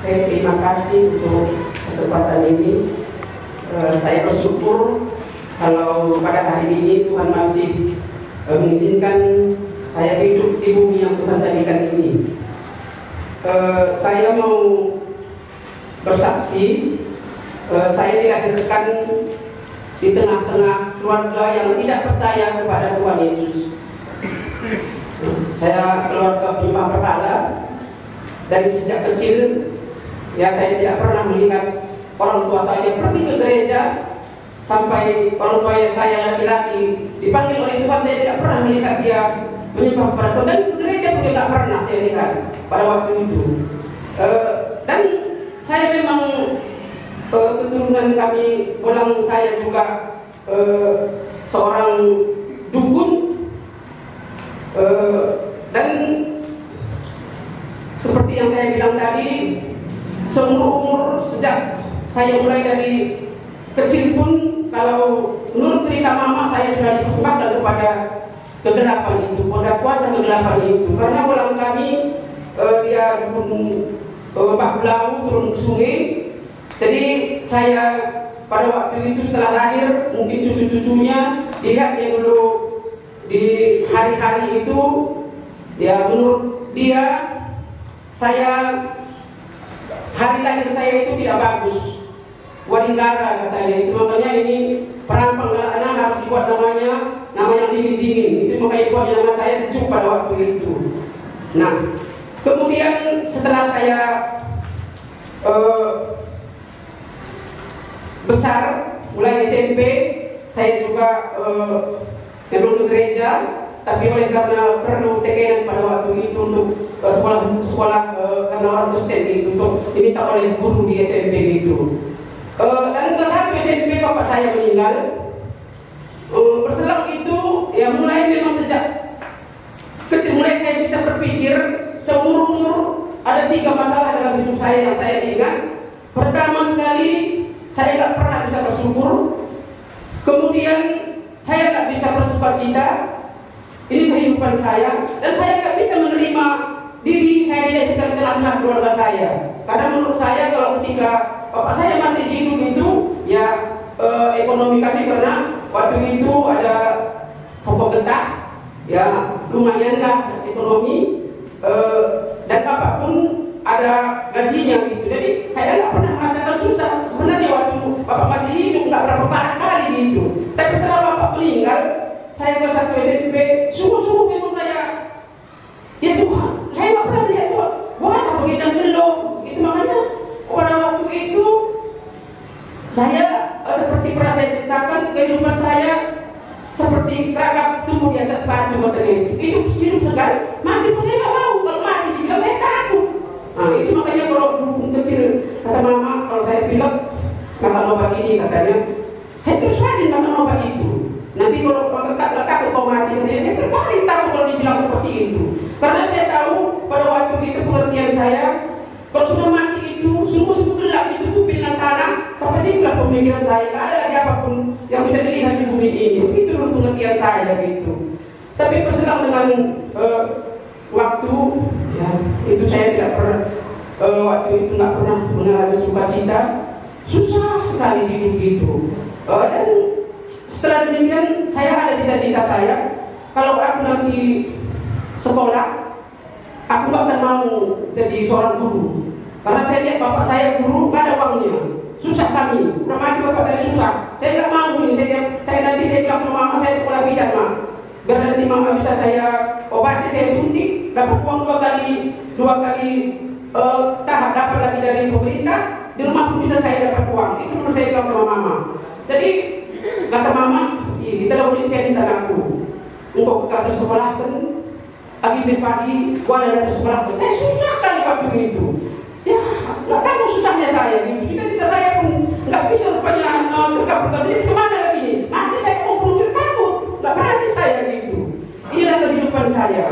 Terima kasih untuk kesempatan ini. Saya bersyukur kalau pada hari ini Tuhan masih mengizinkan saya hidup di bumi yang Tuhan jadikan ini. Saya mau bersaksi, saya dilahirkan di tengah-tengah keluarga yang tidak percaya kepada Tuhan Yesus. Saya keluarga penyembah berhala. Dari sejak kecil, ya saya tidak pernah melihat orang tua saya pergi ke gereja. Sampai orang tua saya laki-laki dipanggil oleh Tuhan, saya tidak pernah melihat dia menyembah kepada Tuhan. Dan ke gereja pun tidak pernah saya lihat pada waktu itu. Dan saya memang keturunan kami, ulang saya juga seorang dukun. Dan seperti yang saya bilang tadi, seumur-umur sejak saya mulai dari kecil pun, kalau menurut cerita mama, saya sudah dipersembahkan kepada kegelapan itu, pada kuasa kegelapan itu. Karena ulang kami dia Pak Belau turun ke sungai. Jadi saya pada waktu itu setelah lahir, mungkin cucu-cucunya dilihat yang dulu di hari-hari itu, ya menurut dia, saya hari lahir saya itu tidak bagus, waringgara katanya itu. Makanya ini perampang anak harus dibuat nama yang dingin-dingin. Itu makanya dibuat nama saya Sejuk pada waktu itu. Nah, kemudian setelah saya besar, mulai SMP, saya juga memang ke gereja. Tapi oleh karena perlu TKN pada waktu itu untuk sekolah karena orang Kristen itu, untuk diminta oleh guru di SMP itu. Dan kelas 1 SMP bapak saya meninggal. Berselang itu, ya mulai memang sejak kecil mulai saya bisa berpikir. Seumur-umur ada 3 masalah dalam hidup saya yang saya ingat. Pertama sekali, saya nggak pernah bisa bersyukur. Kemudian saya nggak bisa bersukacita. Ini kehidupan saya, dan saya nggak bisa menerima diri saya dilahirkan di tengah-tengah keluarga saya. Karena menurut saya kalau ketika bapak saya masih hidup itu, ya ekonomi kami, karena waktu itu ada pokok getah, ya lumayanlah ekonomi, dan bapak pun ada gajinya gitu. Jadi saya nggak pernah merasakan susah. Sebenarnya waktu bapak masih hidup nggak berapa kali gitu. Tapi setelah bapak meninggal, saya kelas 1 SMP, sungguh-sungguh memang saya, ya Tuhan, saya nggak pernah lihat Tuhan, wah begini dan belum. Itu makanya pada waktu itu saya seperti pernah saya ceritakan, kehidupan saya seperti kerangka tumbuh di atas batu katanya. Itu hidup sekali, mati pun saya nggak mau. Kalau mati dibilang saya takut. Nah itu makanya kalau dulu kecil kata mama, kalau saya bilang makan obat ini katanya, saya terus rajin makan obat itu. Nanti kalau takut mau mati, saya terpaling tahu kalau dibilang seperti itu. Karena saya tahu pada waktu itu pengertian saya, kalau sudah mati itu sungguh-sungguh gelap, ditutupi dengan tanah. Sampai situlah pemikiran saya, tidak ada lagi apapun yang bisa dilihat di bumi ini. Itu dulu pengertian saya gitu. Tapi berselang dengan waktu, ya itu saya tidak pernah waktu itu nggak pernah mengalami sukacita, susah sekali hidup gitu. Dan setelah demikian, saya ada cita-cita saya, kalau aku nanti sekolah, aku nggak akan mau jadi seorang guru. Karena saya lihat bapak saya guru, nggak ada uangnya, susah kami. Udah mati bapak saya susah. Saya nggak mau ini. Saya nanti saya bilang sama mama saya sekolah bidan, mak. Biar nanti mama bisa saya obati, saya suntik, dapat uang dua kali tahap dapat lagi dari pemerintah. Di rumah pun bisa saya dapat uang. Itu dulu saya bilang sama mama. Jadi kata mama, kita dah boleh saya minta aku untuk kita sekolahkan pagi, gua ada sekolahkan. Saya susah kali waktu itu. Ya, nggak tahu susahnya saya gitu. Cita-cita saya pun nggak bisa rupanya terkabulkan. Jadi kemana lagi? Nanti saya mau bunuh takut, nggak berani saya gitu. Inilah kehidupan saya.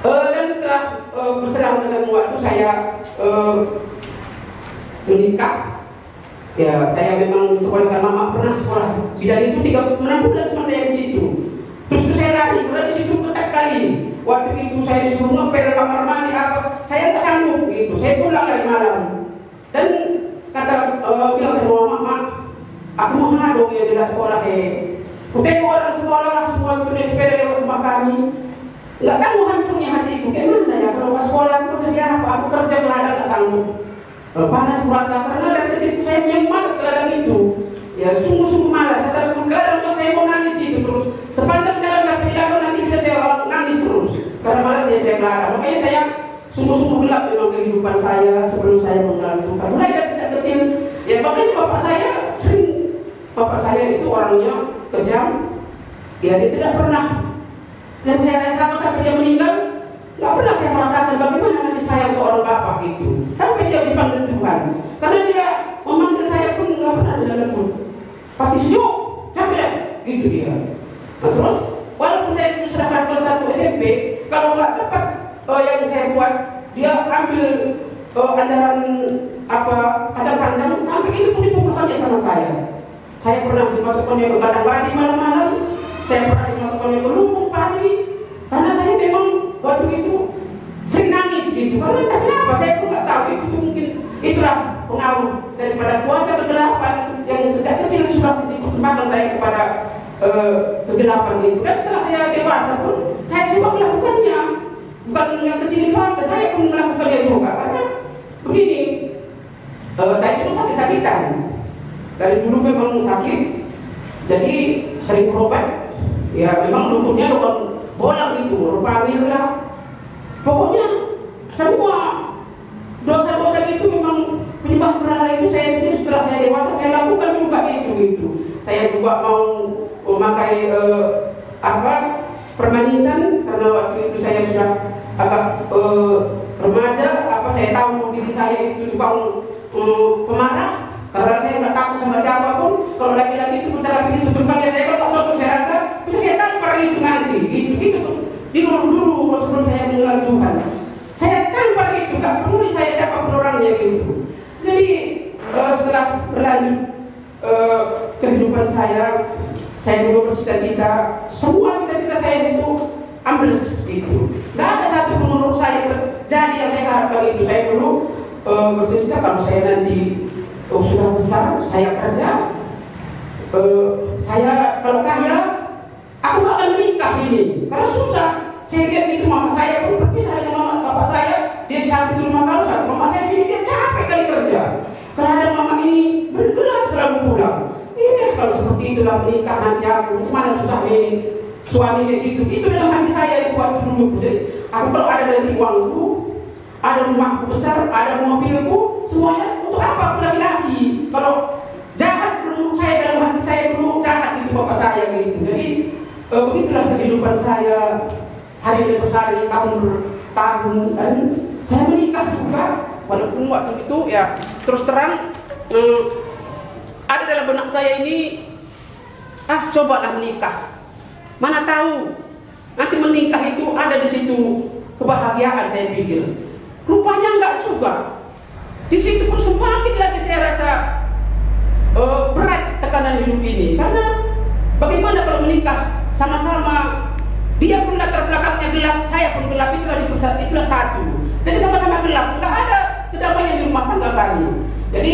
Dan setelah berselang dengan waktu saya menikah. Ya, saya memang sekolah, karena mama pernah sekolah bidan itu 6 bulan cuma saya di situ. Terus saya lari, karena di situ ketat kali. Waktu itu saya disuruh ngepel kamar mandi apa, saya nggak sanggup gitu. Saya pulang dari malam dan kata bilang sama mama, aku mau ngadu ya di sekolah Bukan orang sekolah semua itu naik sepeda lewat rumah kami. Nggak tahu hancurnya hatiku. Gimana ya kalau nggak sekolah aku kerja apa? Aku kerja ladang nggak sanggup. Panas merasa karena dari kecil saya memang malas ladang itu. Ya sungguh-sungguh malas. Saya kadang saya mau nangis itu terus. Sepanjang jalan sampai ladang nanti bisa saya nangis terus. Karena malas saya ladang. Makanya saya sungguh-sungguh gelap memang kehidupan saya sebelum saya mengenal Tuhan. Mulai dari sejak kecil. Ya makanya bapak saya sering. Bapak saya itu orangnya kejam. Ya dia tidak pernah. Dan saya rasa sampai dia meninggal, nggak pernah saya merasakan bagaimana kasih sayang seorang bapak itu. Sampai dia dipanggil Tuhan, karena dia memanggil saya pun nggak pernah di dalam mulut. Pasti yuk, capek, gitu dia. Nah, terus walaupun saya itu sudah kelas 1 SMP, kalau nggak tepat yang saya buat, dia ambil ajaran ajar panjang sampai itu pun dipukulkannya sama saya. Saya pernah dimasukkannya ke ladang padi malam-malam. Saya pernah dimasukkannya ke lumbung padi. Karena saya memang waktu itu sering nangis gitu. Karena entah kenapa saya pun nggak tahu itu mungkin itulah pengaruh daripada kuasa kegelapan yang sejak kecil sudah dipersembahkan saya kepada kegelapan itu. Dan setelah saya dewasa pun saya juga melakukannya. Bukan yang kecil dewasa, saya pun melakukannya juga. Karena begini, saya itu sakit-sakitan. Dari dulu memang sakit, jadi sering berobat. Ya memang lumpuhnya bukan bola gitu, rupamil lah. Pokoknya semua dosa-dosa itu memang penyembah berhala itu saya sendiri setelah saya dewasa saya lakukan juga itu gitu. Saya juga mau memakai permanisan karena waktu itu saya sudah agak remaja. Saya tahu diri saya itu tukang pemarah. Karena saya nggak takut sama siapapun. Kalau laki-laki itu bicara begitu sebenarnya saya kalau cocok saya rasa bisa saya tampar itu nanti. Gitu tuh. Di dulu sebelum saya mengenal Tuhan, saya tampar itu nggak peduli saya siapapun orangnya gitu. Jadi setelah berlanjut kehidupan saya dulu bercita-cita, semua cita-cita saya itu ambles gitu. Nggak ada satu pun menurut saya terjadi yang saya harapkan itu. Saya dulu bercita-cita kalau saya nanti sudah besar, saya kerja, saya kalau kaya, aku nggak akan menikah ini, karena susah. Saya lihat itu mama saya pun berpisah dengan mama bapak saya, dia capek di rumah kalau saat mama saya sini dia capek kali kerja. Karena ada mama ini bergerak selalu pulang. Kalau seperti itulah menikah nanti aku, semana susah ini suami dia gitu. Itu dalam hati saya itu waktu dulu. Jadi aku kalau ada nanti uangku, ada rumahku besar, ada mobilku, semuanya untuk apa aku laki-laki? Kalau jahat menurut saya dalam hati saya dulu jahat itu bapak saya gitu. Jadi begitulah kehidupan saya hari demi hari, tahun bertahun, dan saya menikah juga. Walaupun waktu itu ya terus terang ada dalam benak saya ini, cobalah menikah. Mana tahu nanti menikah itu ada di situ kebahagiaan, saya pikir. Rupanya enggak juga. Di situ pun semakin lagi saya rasa berat tekanan hidup ini. Karena bagaimana kalau menikah sama-sama, dia pun latar belakangnya gelap, saya pun gelap, itulah satu. Jadi sama-sama gelap, enggak ada kedamaian di rumah tangga kami. Jadi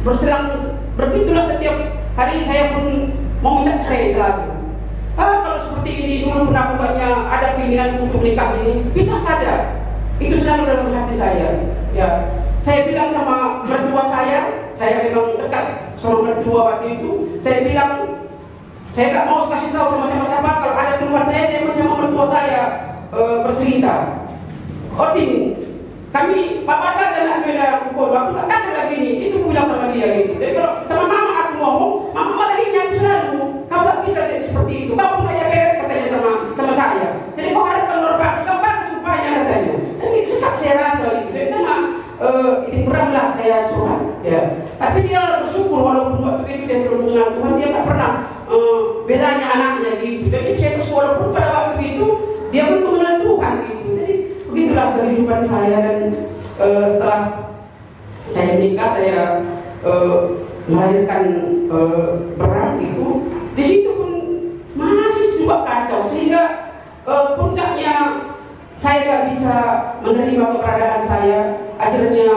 berbegitulah setiap hari saya pun mau minta cerai selalu. Kalau seperti ini dulu pernah aku banyak ada keinginan untuk menikah ini, bisa saja. Itu selalu dalam hati saya. Ya, saya bilang sama mertua saya memang dekat sama mertua waktu itu. Saya bilang, saya nggak mau kasih tahu sama siapa-siapa. Kalau ada keluar saya masih sama mertua saya bercerita. Odin, kami papa saya dan beda bodoh. Aku nggak tahu lagi ini. Itu aku bilang sama dia gitu. Jadi kalau sama mama aku ngomong, mama marahinnya aku selalu. Kau nggak bisa jadi seperti itu. Kau pun kayak beres katanya sama saya. Jadi kau harus keluar kau bagus rupanya katanya. Jadi sesak saya rasa gitu. Jadi sama ini kuranglah saya curhat. Ya. Tapi dia bersyukur walaupun waktu itu dia belum mengenal Tuhan, dia nggak pernah bedanya anaknya gitu. Jadi saya bersyukur walaupun pada waktu itu dia belum mengenal Tuhan gitu. Jadi begitulah kehidupan saya. Dan setelah saya menikah, saya melahirkan perang itu. Di situ pun masih juga kacau. Saya puncaknya saya nggak bisa menerima keberadaan saya. Akhirnya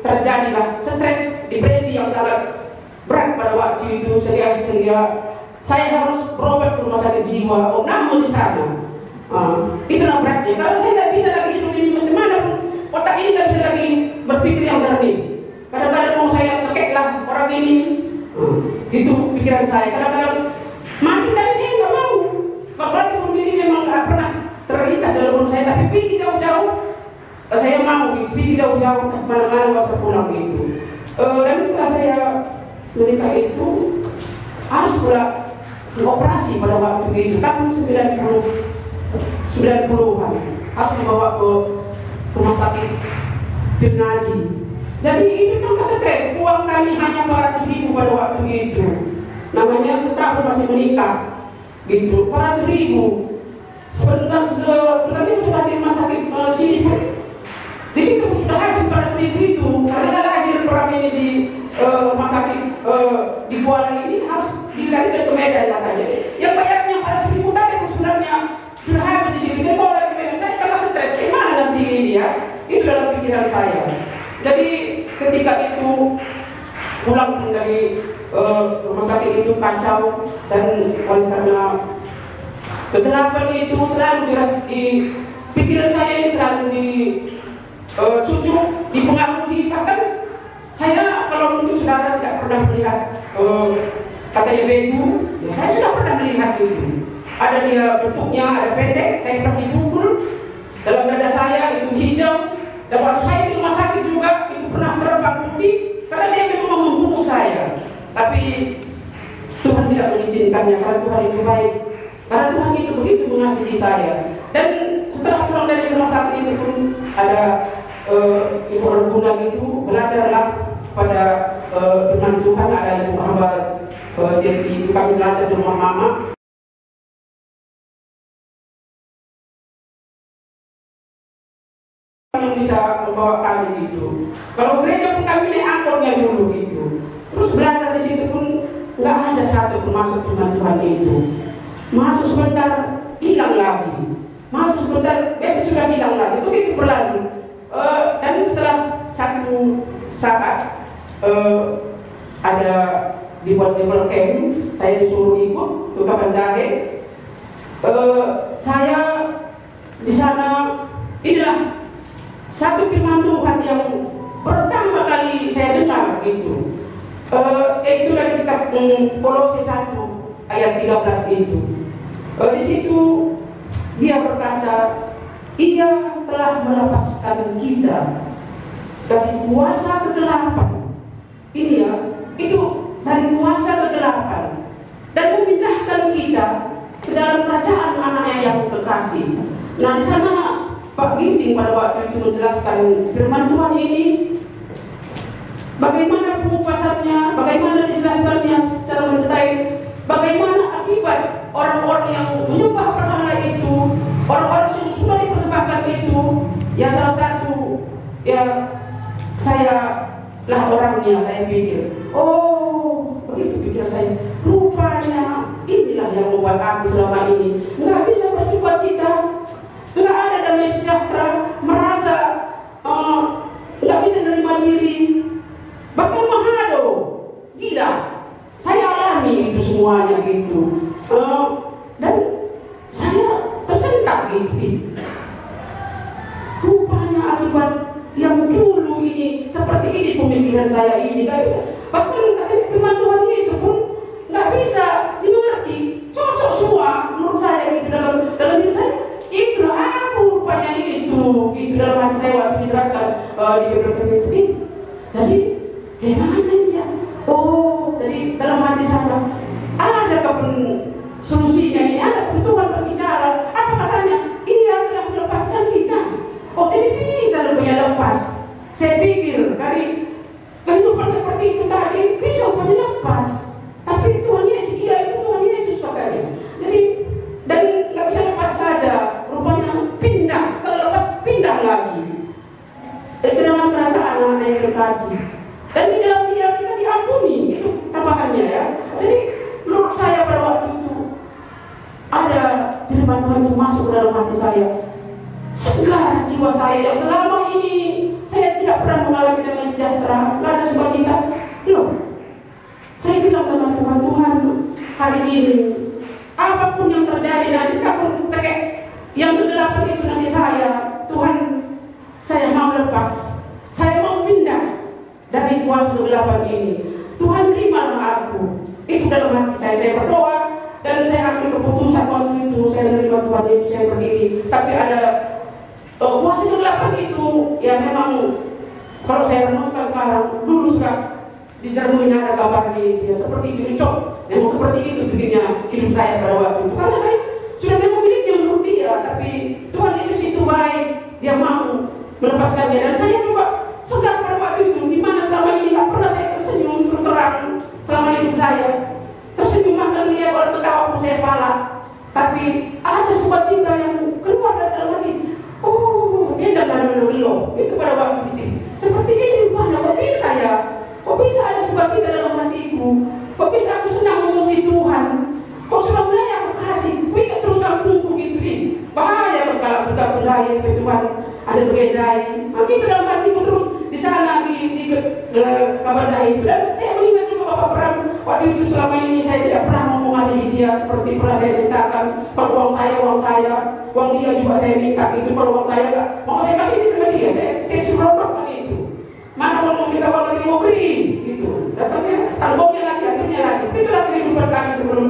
terjadilah stres, depresi yang sangat berat pada waktu itu, sehingga saya harus berobat ke rumah sakit jiwa. Namun di sana itulah beratnya. Kalau saya nggak bisa lagi hidup ini, macam mana pun otak ini nggak bisa lagi berpikir yang jernih. Kadang-kadang mau saya cekeklah orang ini, itu pikiran saya. Kadang-kadang mati, tapi saya nggak mau. Berarti bunuh diri memang nggak pernah terlintas dalam benak saya, tapi pergi jauh-jauh. Saya mau pergi jauh-jauh ke mana-mana, nggak usah pulang gitu. Dan setelah saya menikah itu harus pula dioperasi pada waktu itu tahun 90-an, harus dibawa ke rumah sakit Firnadi. Jadi itu kan stres. Uang kami hanya 400.000 pada waktu itu. Namanya setahun masih menikah gitu, 400.000. Sebenarnya sudah di rumah sakit sini pun, di situ sudah habis 400.000 itu. Karena lahir orang ini di rumah sakit di Kuala ini harus dilarikan ke Medan katanya. Yang bayarnya 400.000 tadi pun sebenarnya sudah habis di sini. Dia bawa ke Medan. Saya karena stres. Gimana nanti ini ya? Itu dalam pikiran saya. Jadi ketika itu pulang dari rumah sakit itu kacau, dan oleh karena kegelapan itu selalu di pikiran saya ini selalu dicucuk, dipengaruhi. Bahkan saya kalau mungkin saudara tidak pernah melihat katanya begu, ya saya sudah pernah melihat itu. Ada dia bentuknya, ada pendek, saya pernah dipukul. Dalam dada saya itu hijau. Dan waktu saya di rumah sakit juga itu pernah terbang putih, karena dia memang membunuh saya. Tapi Tuhan tidak mengizinkannya, karena Tuhan itu baik. Karena Tuhan itu begitu mengasihi saya. Dan setelah pulang dari rumah sakit itu pun ada ibu Arguna itu belajarlah pada firman Tuhan. Ada ibu hamba itu kami belajar di rumah mama. Yang bisa membawa kami gitu. Kalau gereja pun kami naik angkotnya dulu gitu. Terus belajar di situ pun nggak ada satu pun masuk firman Tuhan itu. Masuk sebentar hilang lagi. Masuk sebentar besok sudah hilang lagi. Itu begitu berlalu. Dan setelah satu saat ada dibuat label camp, saya disuruh ikut ke Kapanjahe. Saya di sana inilah satu firman Tuhan yang pertama kali saya dengar gitu. Itu dari kitab Kolose 1 ayat 13 itu. Di situ dia berkata, Ia telah melepaskan kita dari kuasa kegelapan. Ini ya, itu dari kuasa kegelapan, dan memindahkan kita ke dalam kerajaan anaknya yang kekasih. Nah, di sana Pak Ginting pada waktu itu menjelaskan firman Tuhan ini, bagaimana pengupasannya, bagaimana dijelaskannya secara mendetail, bagaimana akibat orang-orang yang menyembah berhala itu, orang-orang yang sudah dipersembahkan itu. Ya salah satu, ya saya lah orangnya, saya pikir, oh begitu pikir saya, rupanya inilah yang membuat aku selama ini nggak bisa bersuka cita, nggak ada damai sejahtera, merasa nggak bisa menerima diri, bahkan menghado, gila. Saya alami itu semuanya gitu, dan saya tersentak gitu. Rupanya akibat yang dulu ini seperti ini pemikiran saya ini nggak bisa. Bahkan katanya firman Tuhan itu pun nggak bisa dimengerti, cocok semua menurut saya gitu dalam hidup saya. Itulah aku rupanya itu dalam hati saya waktu dijelaskan di beberapa itu. Jadi gimana ya? Oh, jadi dalam hati saya ada solusinya ini, ada Tuhan berbicara. Apa katanya? Ia telah melepaskan kita. Oh, jadi bisa rupanya lepas. Saya pikir dari kehidupan seperti itu tadi bisa rupanya lepas. Tapi Tuhan Yesus, ia itu Tuhan Yesus katanya. Jadi dan nggak bisa lepas saja, rupanya pindah. Setelah lepas pindah lagi ke dalam kerajaan anak yang kekasih. Dan di dalam dia kita diampuni, itu tambahannya ya. Jadi menurut saya pada waktu itu ada firman Tuhan itu masuk dalam hati saya, segar jiwa saya yang selama ini saya tidak pernah mengalami damai sejahtera, nggak ada sukacita. Loh, saya bilang sama Tuhan, Tuhan hari ini apapun yang terjadi nanti, apapun cekek yang kegelapan itu nanti Tuhan, saya mau lepas, saya mau pindah dari kuasa kegelapan ini. Tuhan terimalah aku. Itu dalam hati saya berdoa dan saya ambil keputusan waktu itu, saya menerima Tuhan Yesus, saya berdiri. Tapi ada kuasa kegelapan itu, ya memang kalau saya renungkan sekarang, dulu sudah di Jermannya ada gambar dia seperti itu, dicok. Memang seperti itu begini hidup saya pada waktu itu. Karena saya sudah memang miliknya menurut dia, tapi Tuhan Yesus itu baik, dia mau melepaskannya. Dan saya juga segar pada waktu itu, di mana selama ini tak pernah saya tersenyum terus terang selama hidup saya. Tersenyum dan dia baru ketawa pun saya pala. Tapi ada sukacita yang keluar dari dalam hati. Oh, dia dalam menolio. Itu pada waktu itu. Seperti ini rupanya, kok bisa ya? Kok bisa ada sukacita dalam hatiku? Kok bisa aku senang memuji Tuhan? Kok sudah mulai aku kasih? Kok ingat terus kampungku gitu nih? Bahaya kalau kita berdaya Tuhan ada berdaya. Maka itu dalam hatiku terus di sana di kabar saya itu. Dan saya mengingat juga Bapak Pram, waktu itu selama ini saya tidak pernah mau mengasihi dia seperti pernah saya ceritakan. Kalau uang saya, uang dia juga saya minta itu. Kalau uang saya enggak mau saya kasih di sama dia, saya suruh itu. Mana mau minta uang lagi mau beri gitu. Datangnya tanggungnya lagi, akhirnya lagi. Itulah kehidupan kami sebelum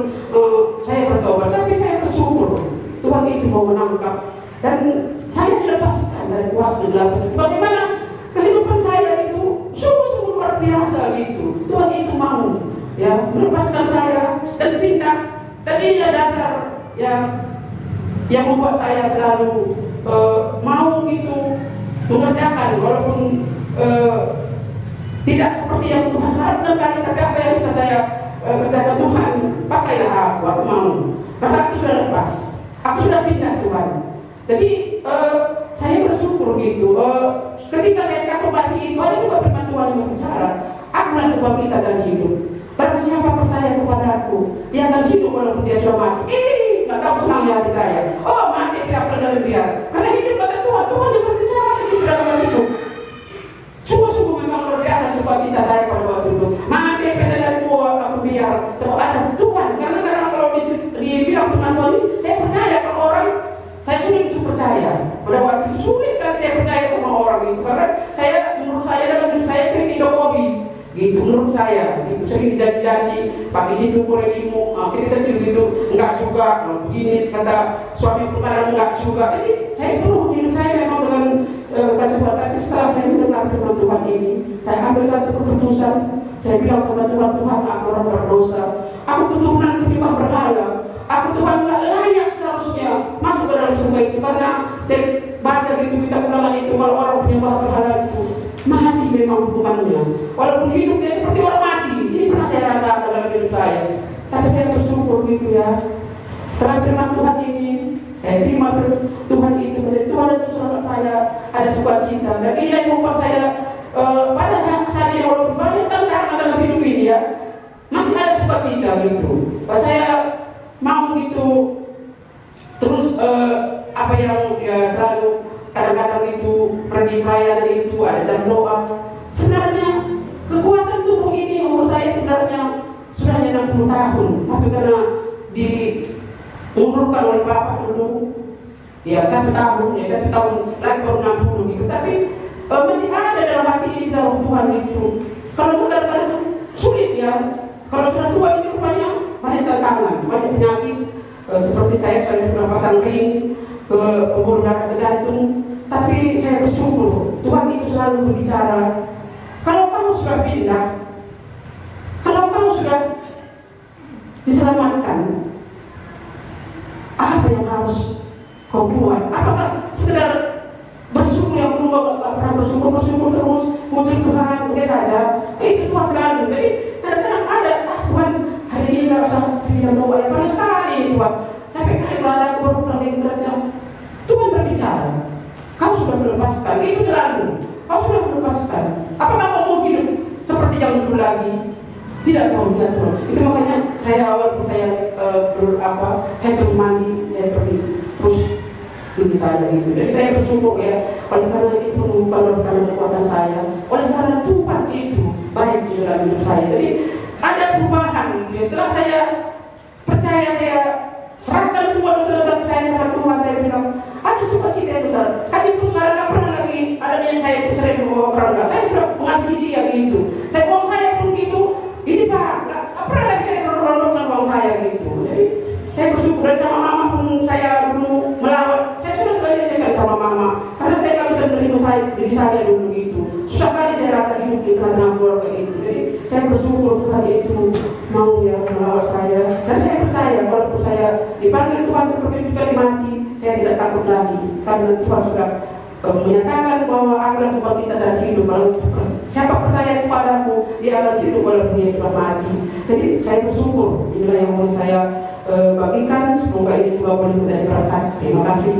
saya bertobat. Tapi saya bersyukur Tuhan itu mau menangkap dan saya dilepaskan dari kuasa kegelapan. Bagaimana kehidupan saya itu sungguh-sungguh luar biasa gitu. Tuhan itu mau ya melepaskan saya dan pindah. Dan inilah dasar ya yang membuat saya selalu mau gitu mengerjakan walaupun tidak seperti yang Tuhan harapkan, tapi apa yang bisa saya kerjakan Tuhan, pakailah aku mau. Karena aku sudah lepas, aku sudah pindah Tuhan. Jadi saya bersyukur gitu. Ketika saya takut mati itu ada juga firman Tuhan yang berbicara, akulah Tuhan kita dan hidup. Barang siapa percaya kepada aku, dia akan hidup walaupun dia sudah mati. Nggak tahu senangnya hati saya. Oh mati tidak pernah biar. Karena hidup kata Tuhan, Tuhan yang berbicara di dalam hatiku. Sungguh-sungguh memang luar biasa sukacita saya pada waktu itu. Mati pada dari gua aku biar sebab ada Tuhan. Karena kalau dibilang Tuhan ini, saya percaya kalau orang, saya sulit untuk percaya. Pada waktu itu sulit kan saya percaya sama orang itu karena menurut saya dalam hidup saya sering dijokowi. Gitu menurut saya, itu sering dijanji-janji pakai situ kurekimu, kita kecil gitu, enggak juga, begini kata suami kadang enggak juga. Jadi saya penuh hidup saya memang dengan kecewa. Tapi setelah saya mendengar firman Tuhan ini, saya ambil satu keputusan. Saya bilang sama Tuhan, Tuhan aku orang berdosa, aku keturunan penyembah berhala, aku Tuhan enggak layak seharusnya masuk ke dalam surga itu. Karena saya baca gitu kita ulangan itu, kalau orang penyembah berhala itu mati memang hukumannya. Walaupun hidup dia seperti orang mati. Ini pernah saya rasakan dalam hidup saya. Tapi saya bersyukur gitu ya. Setelah firman Tuhan ini, saya terima Tuhan itu menjadi Tuhan dan Saudara saya, ada sukacita. Dan ini yang membuat saya pada saat ini walaupun banyak tantangan dalam hidup ini ya, masih ada sukacita gitu. Saya mau gitu terus apa yang ya selalu kadang-kadang itu pergi perayaan itu ada jam doa. Sebenarnya kekuatan tubuh ini umur saya sebenarnya sudah 60 tahun, tapi karena diundurkan oleh Bapak dulu ya 1 tahun lagi baru 60 gitu. Tapi masih ada dalam hati ini taruh Tuhan itu. Kalau kadang-kadang sulit ya. Kalau sudah tua ini rupanya banyak tantangan, banyak penyakit seperti saya sudah pasang ring ke pembuluh darah ke jantung. Tapi saya bersyukur Tuhan itu selalu berbicara. Kalau kamu sudah pindah, kalau kamu sudah diselamatkan, apa yang harus kau buat? Apakah sekedar bersyukur yang dulu tak pernah bersyukur terus muncul Tuhan begitu saja? Itu Tuhan selalu. Jadi kadang-kadang ada Tuhan hari ini nggak usah bisa doa yang panas sekali Tuhan. Tapi kalau merasa aku baru pulang dari gereja, Tuhan berbicara. Kau sudah melepaskan, itu selalu. Kau sudah melepaskan. Apakah kau mau hidup seperti yang dulu lagi? Tidak tahu, tidak tahu. Itu makanya saya awal saya terus mandi, saya saya pergi terus diri saya gitu. Jadi saya bersyukur ya, oleh karena itu bukan karena kekuatan saya, oleh karena Tuhan itu baik di dalam hidup saya. Jadi ada perubahan gitu ya. Setelah saya percaya, saya serahkan semua dosa-dosa saya sama Tuhan, saya bilang ada sukacita yang besar. Kami pun sekarang nggak pernah lagi ada yang saya pun sering membawa orang, saya sudah mengasihi dia gitu. Saya uang saya pun gitu, ini Pak, nggak pernah lagi saya rondokan uang saya gitu. Jadi saya bersyukur, dan sama mama pun saya dulu melawan, saya sudah selesai sama mama karena saya nggak bisa menerima diri saya dulu gitu. Susah kali saya rasa hidup di tengah-tengah keluarga itu. Jadi saya bersyukur Tuhan itu mau ya melawat saya, dan saya percaya walaupun saya dipanggil Tuhan seperti juga mati, saya tidak takut lagi karena Tuhan sudah menyatakan bahwa akulah Tuhan kita dan hidup. Kalau siapa percaya kepadamu, dia akan hidup walaupun dia sudah mati. Jadi saya bersyukur, inilah yang mau saya bagikan. Semoga ini juga boleh menjadi berkat. Terima kasih.